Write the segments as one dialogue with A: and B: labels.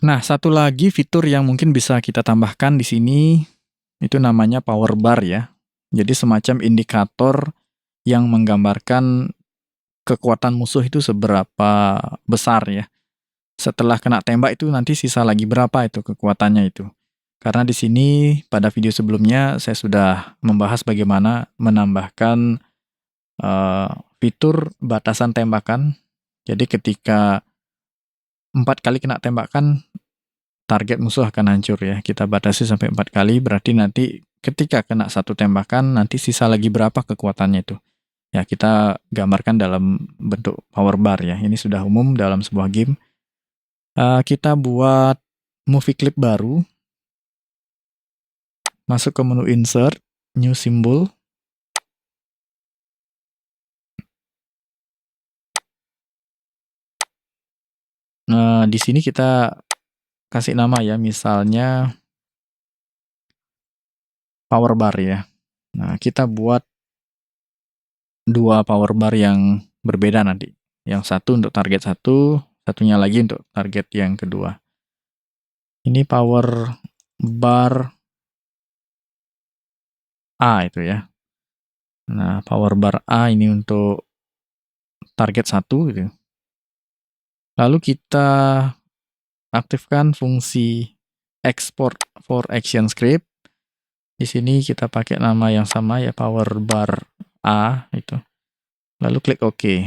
A: Nah, satu lagi fitur yang mungkin bisa kita tambahkan di sini itu namanya power bar ya. Jadi semacam indikator yang menggambarkan kekuatan musuh itu seberapa besar ya. Setelah kena tembak itu nanti sisa lagi berapa itu kekuatannya itu. Karena di sini pada video sebelumnya saya sudah membahas bagaimana menambahkan eh, fitur batasan tembakan. Jadi ketika 4 kali kena tembakan, target musuh akan hancur ya. Kita batasi sampai 4 kali, berarti nanti ketika kena satu tembakan, nanti sisa lagi berapa kekuatannya itu. Ya, kita gambarkan dalam bentuk power bar ya. Ini sudah umum dalam sebuah game. Kita buat movie clip baru. Masuk ke menu insert, new symbol. Nah, di sini kita kasih nama ya, misalnya power bar ya. Nah, kita buat 2 power bar yang berbeda nanti. Yang satu untuk target satu, satunya lagi untuk target yang kedua. Ini power bar A itu ya. Nah, power bar A ini untuk target satu gitu. Lalu kita aktifkan fungsi export for action script. Di sini kita pakai nama yang sama ya, power bar A itu. Lalu klik OK.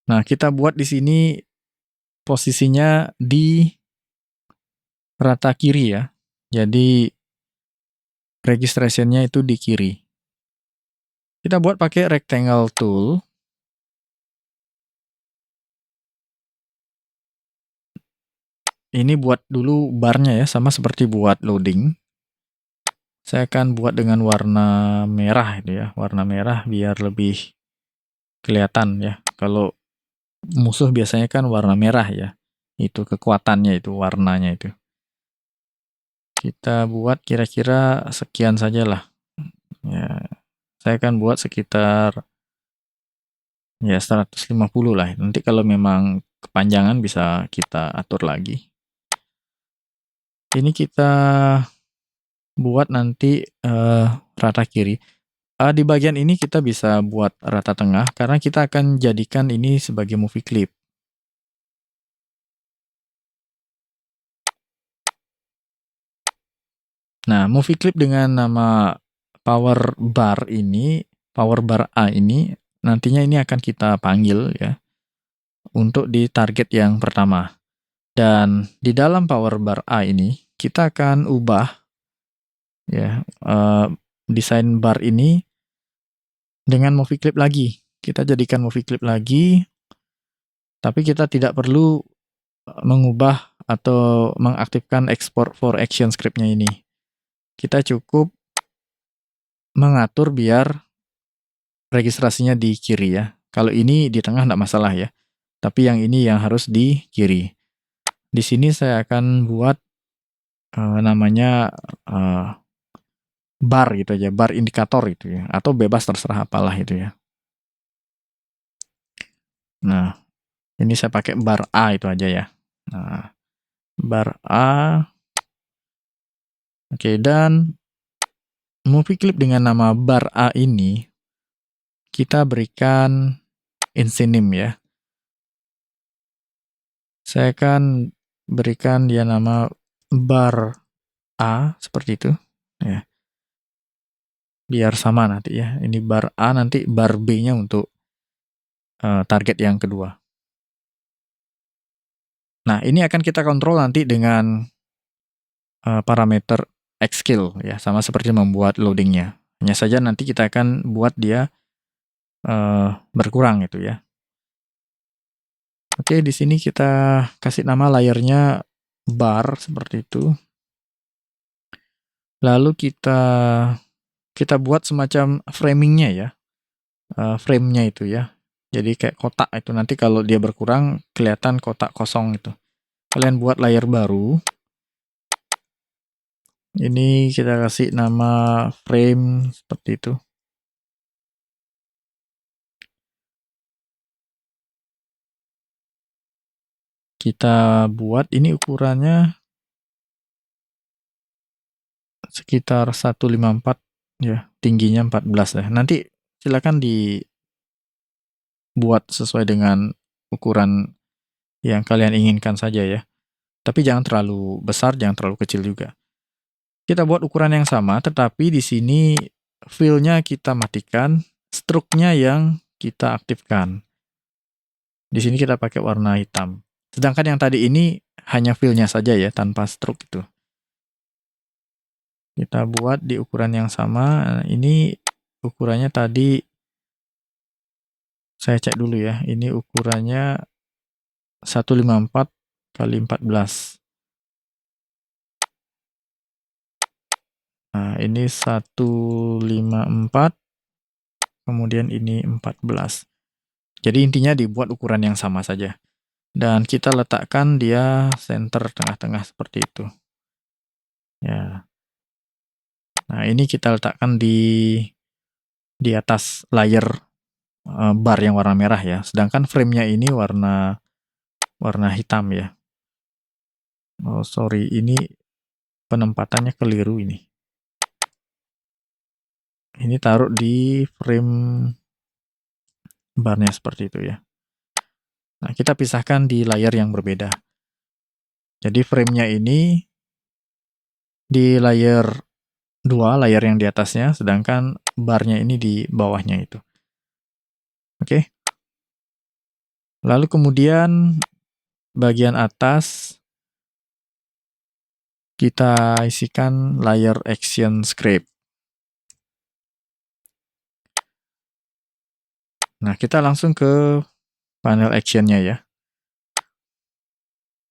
A: Nah, kita buat di sini posisinya di rata kiri ya. Jadi registrationnya itu di kiri. Kita buat pakai rectangle tool. Ini buat dulu barnya ya, sama seperti buat loading. Saya akan buat dengan warna merah itu ya, warna merah biar lebih kelihatan ya. Kalau musuh biasanya kan warna merah ya, itu kekuatannya itu, warnanya itu. Kita buat kira-kira sekian sajalah. Ya, saya akan buat sekitar ya 150 lah. Nanti kalau memang kepanjangan bisa kita atur lagi. Ini kita buat nanti rata kiri. Di bagian ini kita bisa buat rata tengah karena kita akan jadikan ini sebagai movie clip. Nah, movie clip dengan nama power bar ini, power bar A ini, nantinya ini akan kita panggil ya untuk di target yang pertama. Dan di dalam power bar A ini kita akan ubah ya desain bar ini dengan movie clip lagi. Kita jadikan movie clip lagi, tapi kita tidak perlu mengubah atau mengaktifkan export for action script-nya ini. Kita cukup mengatur biar registrasinya di kiri ya. Kalau ini di tengah tidak masalah ya. Tapi yang ini yang harus di kiri. Di sini saya akan buat namanya bar gitu aja, bar indikator itu ya. Atau bebas terserah apalah itu ya. Nah, ini saya pakai bar A itu aja ya. Nah, bar A. Oke, dan movie clip dengan nama bar A ini kita berikan instance name ya. Saya akan berikan dia nama bar A seperti itu ya. Biar sama nanti ya. Ini bar A, nanti bar B-nya untuk target yang kedua. Nah, ini akan kita kontrol nanti dengan parameter xScale ya, sama seperti membuat loadingnya. Hanya saja nanti kita akan buat dia berkurang itu ya. Oke, di sini kita kasih nama layernya bar seperti itu. Lalu kita buat semacam framingnya ya, frame-nya itu ya. Jadi kayak kotak itu, nanti kalau dia berkurang kelihatan kotak kosong itu. Kalian buat layer baru. Ini kita kasih nama frame seperti itu. Kita buat ini ukurannya sekitar 154 ya, tingginya 14 ya. Nanti silakan dibuat sesuai dengan ukuran yang kalian inginkan saja ya. Tapi jangan terlalu besar, jangan terlalu kecil juga. Kita buat ukuran yang sama, tetapi di sini fill-nya kita matikan, stroke-nya yang kita aktifkan. Di sini kita pakai warna hitam. Sedangkan yang tadi ini hanya fill-nya saja ya, tanpa stroke itu. Kita buat di ukuran yang sama. Ini ukurannya tadi, saya cek dulu ya. Ini ukurannya 154 kali 14. Nah, ini 154, kemudian ini 14. Jadi intinya dibuat ukuran yang sama saja. Dan kita letakkan dia center tengah-tengah seperti itu. Ya. Nah, ini kita letakkan di atas layer bar yang warna merah ya. Sedangkan frame-nya ini warna hitam ya. Oh, sorry, ini penempatannya keliru ini. Ini taruh di frame barnya seperti itu ya. Nah, kita pisahkan di layar yang berbeda. Jadi frame-nya ini di layer 2, layar yang di atasnya, sedangkan barnya ini di bawahnya itu. Oke. Lalu kemudian bagian atas kita isikan layer action script. Nah, kita langsung ke panel action-nya ya.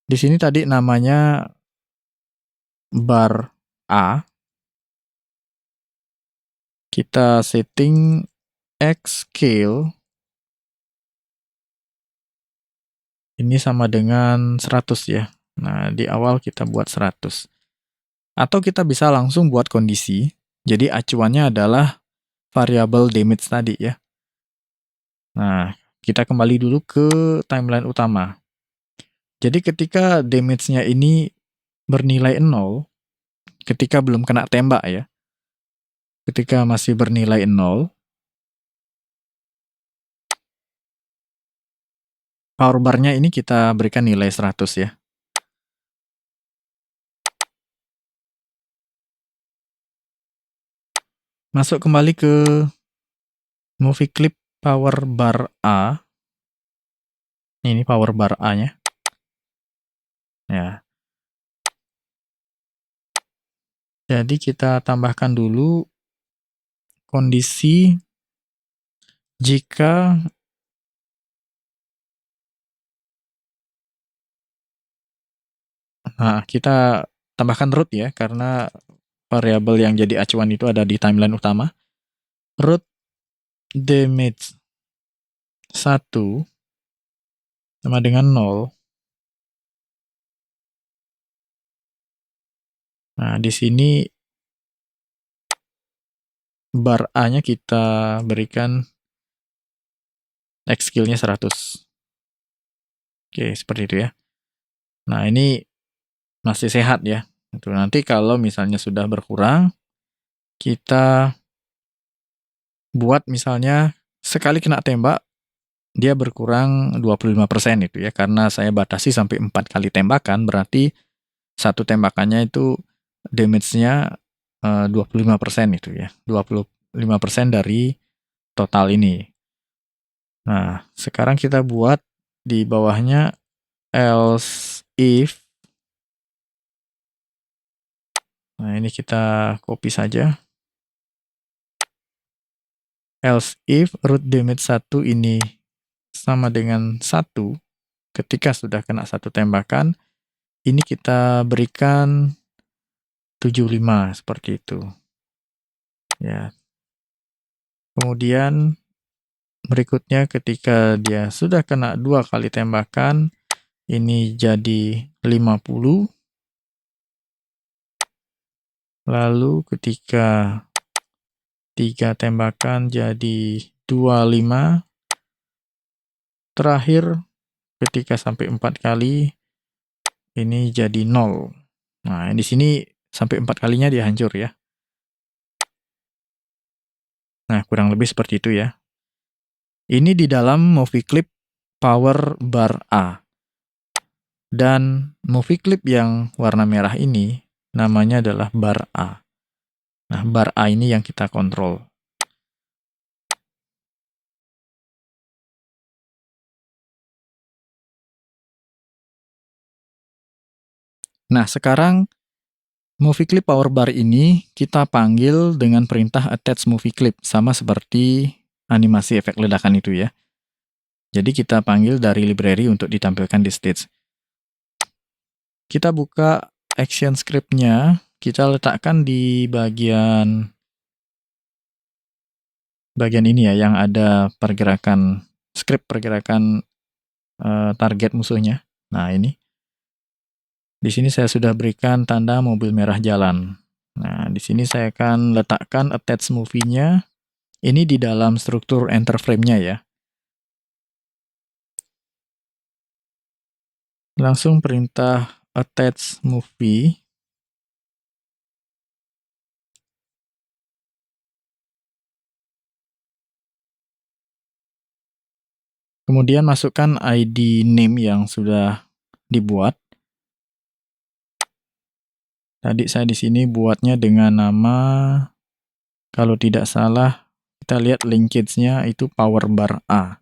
A: Di sini tadi namanya bar A. Kita setting X scale. Ini sama dengan 100 ya. Nah, di awal kita buat 100. Atau kita bisa langsung buat kondisi. Jadi acuannya adalah variabel damage tadi ya. Nah, kita kembali dulu ke timeline utama. Jadi ketika damage-nya ini bernilai 0, ketika belum kena tembak ya, ketika masih bernilai 0, power bar-nya ini kita berikan nilai 100 ya. Masuk kembali ke movie clip power bar A. Ini power bar A-nya. Ya. Jadi kita tambahkan dulu kondisi jika kita tambahkan root ya, karena variabel yang jadi acuan itu ada di timeline utama. Root damage 1 sama dengan 0. Nah, di sini bar A-nya kita berikan X skill-nya 100. Oke, seperti itu ya. Nah, ini masih sehat ya. Itu nanti kalau misalnya sudah berkurang, kita buat misalnya sekali kena tembak, dia berkurang 25% itu ya. Karena saya batasi sampai 4 kali tembakan, berarti satu tembakannya itu damage-nya 25% itu ya. 25% dari total ini. Nah, sekarang kita buat di bawahnya else if. Nah, ini kita copy saja. Else if root damage 1 ini sama dengan 1, ketika sudah kena satu tembakan, ini kita berikan 75 seperti itu. Ya. Kemudian berikutnya ketika dia sudah kena 2 kali tembakan, ini jadi 50. Lalu ketika 3 tembakan jadi 25. Terakhir ketika sampai 4 kali ini jadi 0. Nah, di sini sampai 4 kalinya dia hancur ya. Nah, kurang lebih seperti itu ya. Ini di dalam movie clip power bar A. Dan movie clip yang warna merah ini namanya adalah bar A. Nah, bar A ini yang kita kontrol. Nah, sekarang movie clip power bar ini kita panggil dengan perintah attach movie clip, sama seperti animasi efek ledakan itu ya. Jadi kita panggil dari library untuk ditampilkan di stage. Kita buka action script-nya, kita letakkan di bagian ini ya, yang ada pergerakan script pergerakan target musuhnya. Nah, ini. Di sini saya sudah berikan tanda mobil merah jalan. Nah, di sini saya akan letakkan attach movie-nya. Ini di dalam struktur enter frame-nya ya. Langsung perintah attach movie. Kemudian masukkan ID name yang sudah dibuat. Tadi saya di sini buatnya dengan nama, kalau tidak salah, kita lihat linkage-nya itu power bar A.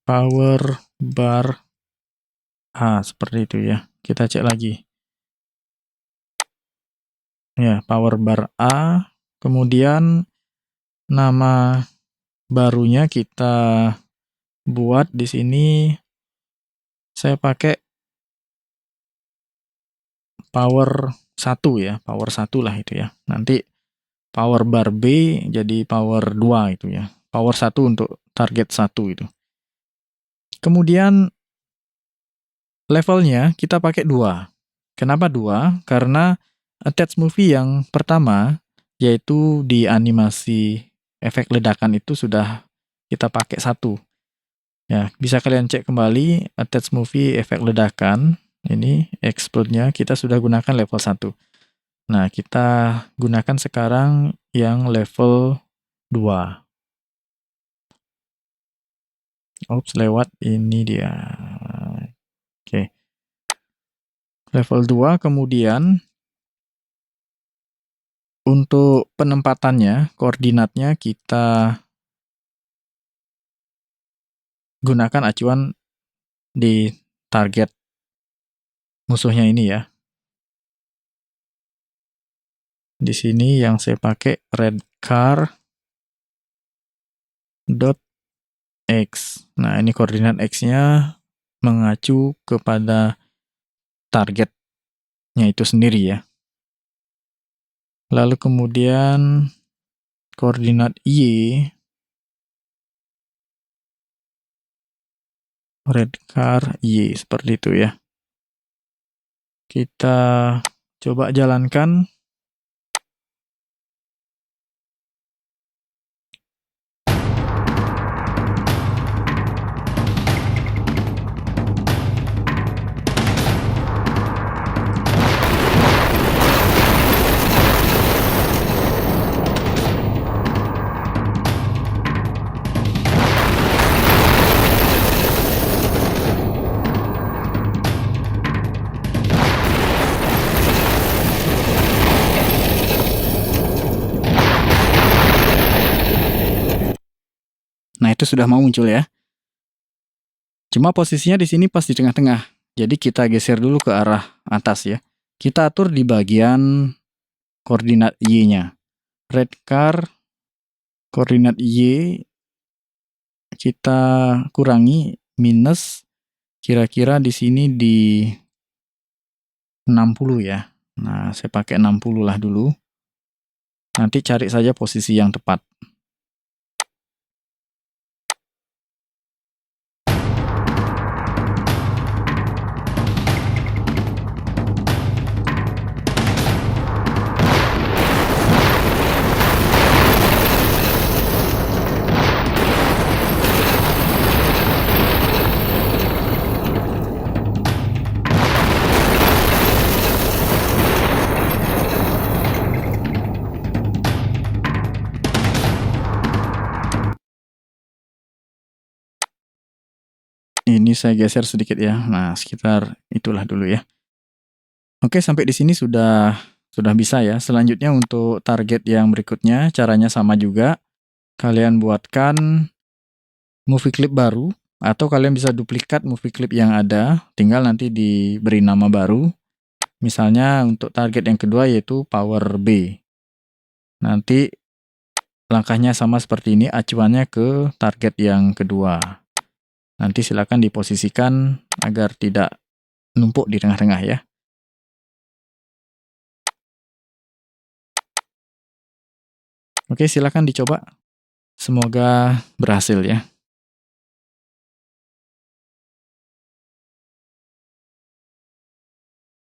A: Power bar A, seperti itu ya. Kita cek lagi. Ya, power bar A. Kemudian nama barunya kita buat di sini. Saya pakai power 1 ya, power 1 lah itu ya. Nanti power bar B jadi power 2 itu ya. Power 1 untuk target 1 itu. Kemudian levelnya kita pakai 2. Kenapa 2? Karena attach movie yang pertama, yaitu di animasi efek ledakan itu sudah kita pakai 1. Ya, bisa kalian cek kembali attach movie efek ledakan. Ini explode-nya kita sudah gunakan level 1. Nah, kita gunakan sekarang yang level 2. Oops, lewat ini dia. Oke. Level 2, kemudian untuk penempatannya, koordinatnya kita gunakan acuan di target musuhnya ini ya. Di sini yang saya pakai redcar.x. Nah, ini koordinat X-nya mengacu kepada targetnya itu sendiri ya. Lalu kemudian koordinat Y, redcar Y, seperti itu ya. Kita coba jalankan. Nah, itu sudah mau muncul ya. Cuma posisinya di sini pas di tengah-tengah. Jadi kita geser dulu ke arah atas ya. Kita atur di bagian koordinat Y-nya. Redcar koordinat Y kita kurangi minus, kira-kira di sini di 60 ya. Nah, saya pakai 60 lah dulu. Nanti cari saja posisi yang tepat. saya geser sedikit ya. Nah, sekitar itulah dulu ya. Oke, sampai di sini sudah bisa ya. Selanjutnya untuk target yang berikutnya, caranya sama juga. Kalian buatkan movie clip baru, atau kalian bisa duplikat movie clip yang ada, tinggal nanti diberi nama baru. Misalnya untuk target yang kedua yaitu power B. Nanti langkahnya sama seperti ini, acuannya ke target yang kedua. Nanti silakan diposisikan agar tidak numpuk di tengah-tengah ya. Oke, silakan dicoba. Semoga berhasil ya.